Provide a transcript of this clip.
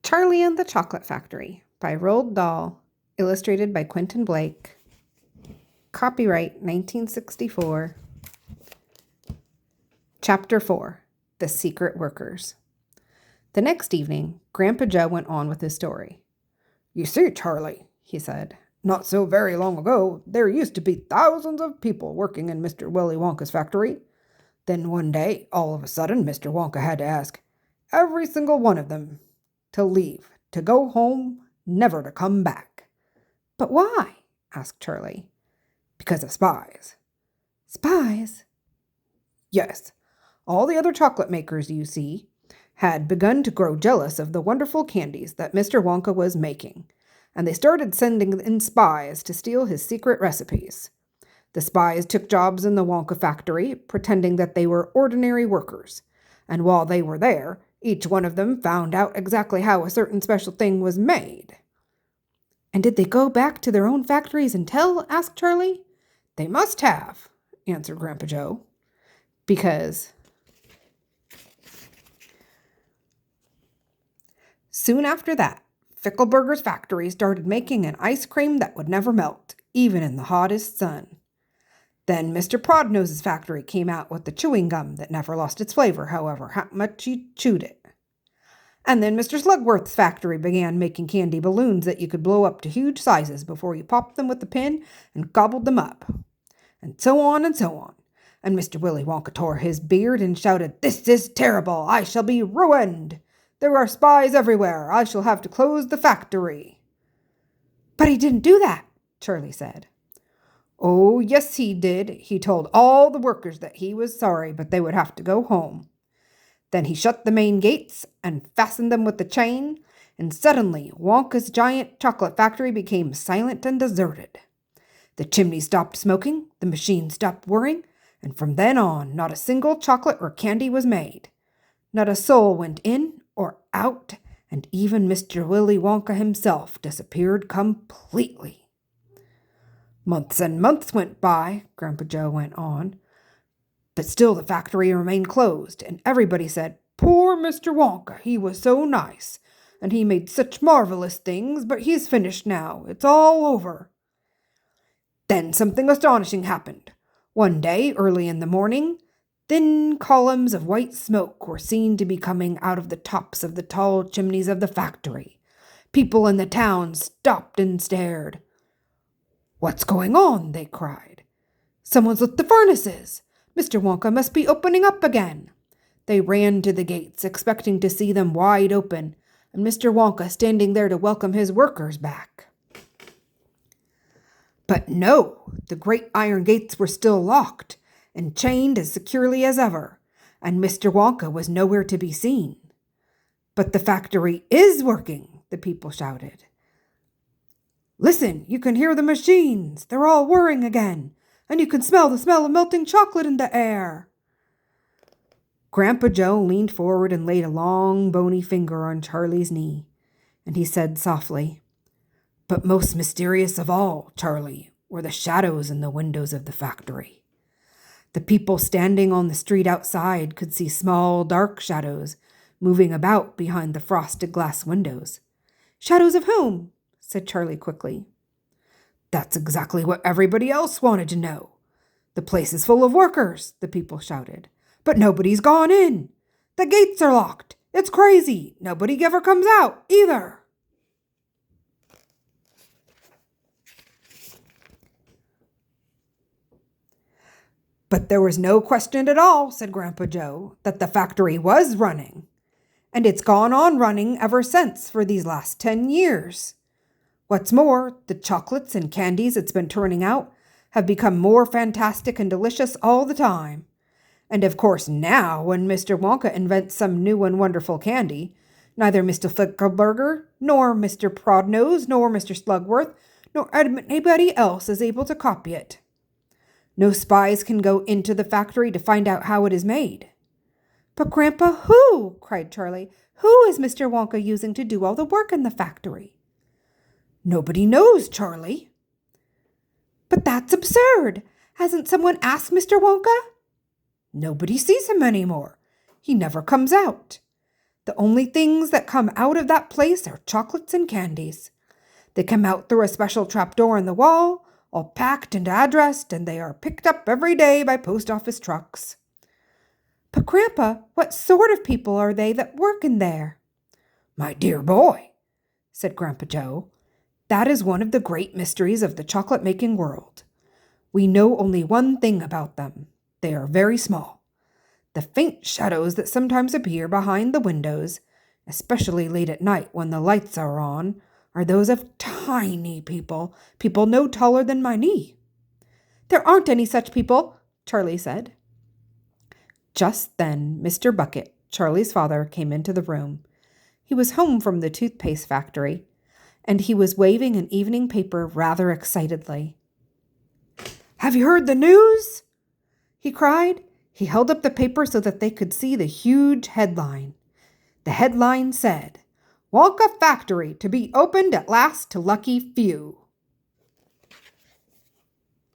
Charlie and the Chocolate Factory by Roald Dahl, illustrated by Quentin. Copyright 1964. Chapter 4. The Secret Workers. The next evening, Grandpa Joe went on with his story. "You see, Charlie," he said, "not so very long ago, there used to be thousands of people working in Mr. Willy Wonka's factory. Then one day, all of a sudden, Mr. Wonka had to ask every single one of them to leave, to go home, never to come back." "But why?" asked Charlie. "Because of spies." "Spies?" "Yes. All the other chocolate makers, you see, had begun to grow jealous of the wonderful candies that Mr. Wonka was making, and they started sending in spies to steal his secret recipes. The spies took jobs in the Wonka factory, pretending that they were ordinary workers, and while they were there, each one of them found out exactly how a certain special thing was made." "And did they go back to their own factories and tell?" asked Charlie. "They must have," answered Grandpa Joe, "because soon after that, Fickleburger's factory started making an ice cream that would never melt, even in the hottest sun. Then Mr. Prodnose's factory came out with the chewing gum that never lost its flavor, however how much you chewed it. And then Mr. Slugworth's factory began making candy balloons that you could blow up to huge sizes before you popped them with a pin and gobbled them up. And so on and so on. And Mr. Willy Wonka tore his beard and shouted, 'This is terrible! I shall be ruined! There are spies everywhere! I shall have to close the factory!'" "But he didn't do that," Charlie said. "Oh, yes, he did. He told all the workers that he was sorry, but they would have to go home. Then he shut the main gates and fastened them with the chain, and suddenly Wonka's giant chocolate factory became silent and deserted. The chimney stopped smoking, the machine stopped whirring, and from then on, not a single chocolate or candy was made. Not a soul went in or out, and even Mr. Willy Wonka himself disappeared completely." "Months and months went by," Grandpa Joe went on, "but still the factory remained closed, and everybody said, 'Poor Mr. Wonka, he was so nice, and he made such marvelous things, but he's finished now. It's all over.' Then something astonishing happened. One day, early in the morning, thin columns of white smoke were seen to be coming out of the tops of the tall chimneys of the factory. People in the town stopped and stared. 'What's going on?' they cried. 'Someone's lit the furnaces! Mr. Wonka must be opening up again.' They ran to the gates, expecting to see them wide open, and Mr. Wonka standing there to welcome his workers back. But no, the great iron gates were still locked and chained as securely as ever, and Mr. Wonka was nowhere to be seen. 'But the factory is working,' the people shouted. 'Listen, you can hear the machines. They're all whirring again, and you can smell the smell of melting chocolate in the air.' Grandpa Joe leaned forward and laid a long, bony finger on Charlie's knee, and he said softly, 'But most mysterious of all, Charlie, were the shadows in the windows of the factory. The people standing on the street outside could see small, dark shadows moving about behind the frosted glass windows.' 'Shadows of whom?' said Charlie quickly. "That's exactly what everybody else wanted to know. 'The place is full of workers,' the people shouted, 'but nobody's gone in. The gates are locked. It's crazy. Nobody ever comes out, either.'" "But there was no question at all," said Grandpa Joe, "that the factory was running. And it's gone on running ever since for these last 10 years. What's more, the chocolates and candies it's been turning out have become more fantastic and delicious all the time. And of course now, when Mr. Wonka invents some new and wonderful candy, neither Mr. Fickleburger, nor Mr. Prodnose, nor Mr. Slugworth, nor anybody else is able to copy it. No spies can go into the factory to find out how it is made." "But Grandpa, who?" cried Charlie. "Who is Mr. Wonka using to do all the work in the factory?" "Nobody knows, Charlie." "But that's absurd. Hasn't someone asked Mr. Wonka?" "Nobody sees him anymore. He never comes out. The only things that come out of that place are chocolates and candies. They come out through a special trapdoor in the wall, all packed and addressed, and they are picked up every day by post office trucks." "But, Grandpa, what sort of people are they that work in there?" "My dear boy," said Grandpa Joe, "that is one of the great mysteries of the chocolate-making world. We know only one thing about them. They are very small. The faint shadows that sometimes appear behind the windows, especially late at night when the lights are on, are those of tiny people no taller than my knee." "There aren't any such people," Charlie said. Just then Mr. Bucket, Charlie's father, came into the room. He was home from the toothpaste factory, and he was waving an evening paper rather excitedly. "Have you heard the news?" he cried. He held up the paper so that they could see the huge headline. The headline said, "Wonka Factory to be opened at last to lucky few."